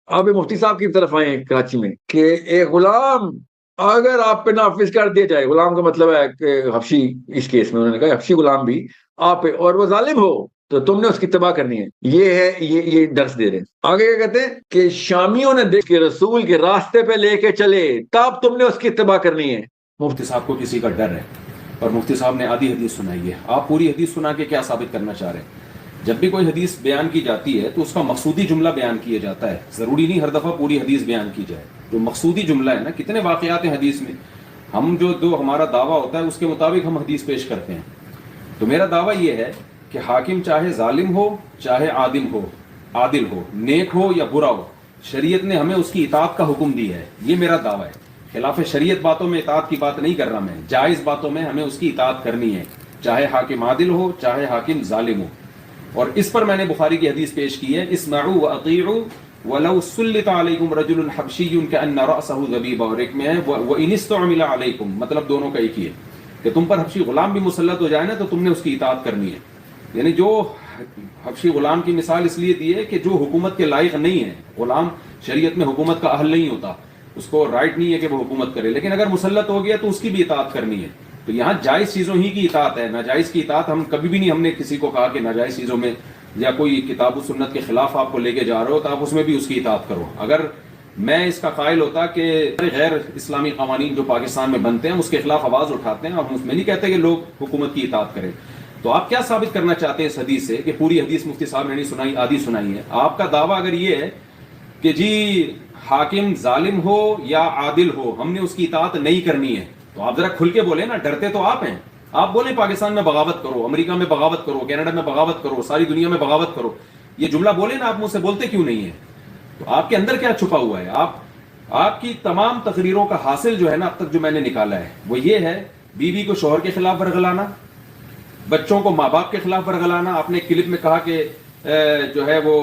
آپ مفتی صاحب کی طرف آئے ہیں کراچی میں کہ ایک غلام اگر آپ پہ نافذ کر دیا جائے، غلام کا مطلب ہے کہ حبشی، اس کیس میں انہوں نے کہا حبشی غلام بھی آپ پہ، اور وہ ظالم ہو تو تم نے اس کی تباہ کرنی ہے. یہ ہے، یہ درس دے رہے ہیں. آگے کیا کہتے ہیں کہ شامیوں نے دیکھ کے رسول کے راستے پہ لے کے چلے تب تم نے اس کی تباہ کرنی ہے. مفتی صاحب کو کسی کا ڈر ہے اور مفتی صاحب نے آدھی حدیث سنائی ہے. آپ پوری حدیث سنا کے کیا ثابت کرنا چاہ رہے ہیں؟ جب بھی کوئی حدیث بیان کی جاتی ہے تو اس کا مقصودی جملہ بیان کیا جاتا ہے. ضروری نہیں ہر دفعہ پوری حدیث بیان کی جائے. جو مقصودی جملہ ہے نا، کتنے واقعات ہیں حدیث میں، ہم جو ہمارا دعویٰ ہوتا ہے اس کے مطابق ہم حدیث پیش کرتے ہیں. تو میرا دعویٰ یہ ہے کہ حاکم چاہے ظالم ہو چاہے عادل ہو، نیک ہو یا برا ہو، شریعت نے ہمیں اس کی اطاعت کا حکم دیا ہے. یہ میرا دعویٰ ہے. خلاف شریعت باتوں میں اطاعت کی بات نہیں کر رہا میں، جائز باتوں میں ہمیں اس کی اطاعت کرنی ہے، چاہے حاکم عادل ہو چاہے حاکم ظالم ہو. اور اس پر میں نے بخاری کی حدیث پیش کی ہے، اسمعوا واطیعوا ولو سلط علیکم رجل حبشی کأن رأسہ ذبیبہ، اور ایک میں ہے وإن استعمل علیکم، مطلب دونوں کا ایک ہی ہے کہ تم پر حبشی غلام بھی مسلط ہو جائے نا تو تم نے اس کی اطاعت کرنی ہے. یعنی جو حبشی غلام کی مثال اس لیے دی ہے کہ جو حکومت کے لائق نہیں ہے، غلام شریعت میں حکومت کا اہل نہیں ہوتا، اس کو رائٹ نہیں ہے کہ وہ حکومت کرے، لیکن اگر مسلط ہو گیا تو اس کی بھی اطاعت کرنی ہے. تو یہاں جائز چیزوں ہی کی اطاعت ہے، ناجائز کی اطاعت ہم کبھی بھی نہیں، ہم نے کسی کو کہا کہ ناجائز چیزوں میں یا کوئی کتاب و سنت کے خلاف آپ کو لے کے جا رہے ہو تو آپ اس میں بھی اس کی اطاعت کرو. اگر میں اس کا قائل ہوتا کہ غیر اسلامی قوانین جو پاکستان میں بنتے ہیں اس کے خلاف آواز اٹھاتے ہیں، ہم اس میں نہیں کہتے کہ لوگ حکومت کی اطاعت کریں. تو آپ کیا ثابت کرنا چاہتے ہیں اس حدیث سے کہ پوری حدیث مفتی صاحب نے نہیں سنائی، آدھی سنائی ہے؟ آپ کا دعویٰ اگر یہ ہے کہ جی حاکم ظالم ہو یا عادل ہو ہم نے اس کی اطاعت نہیں کرنی ہے، تو آپ ذرا کھل کے بولیں نا. ڈرتے تو آپ ہیں. آپ بولیں پاکستان میں بغاوت کرو، امریکہ میں بغاوت کرو، کینیڈا میں بغاوت کرو، ساری دنیا میں بغاوت کرو. یہ جملہ بولیں نا، آپ مجھ سے بولتے کیوں نہیں ہیں؟ تو آپ کے اندر کیا چھپا ہوا ہے؟ آپ کی تمام تقریروں کا حاصل جو ہے نا اب تک جو میں نے نکالا ہے وہ یہ ہے: بیوی کو شوہر کے خلاف ورگلانا، بچوں کو ماں باپ کے خلاف ورگلانا. آپ نے کلپ میں کہا کہ جو ہے وہ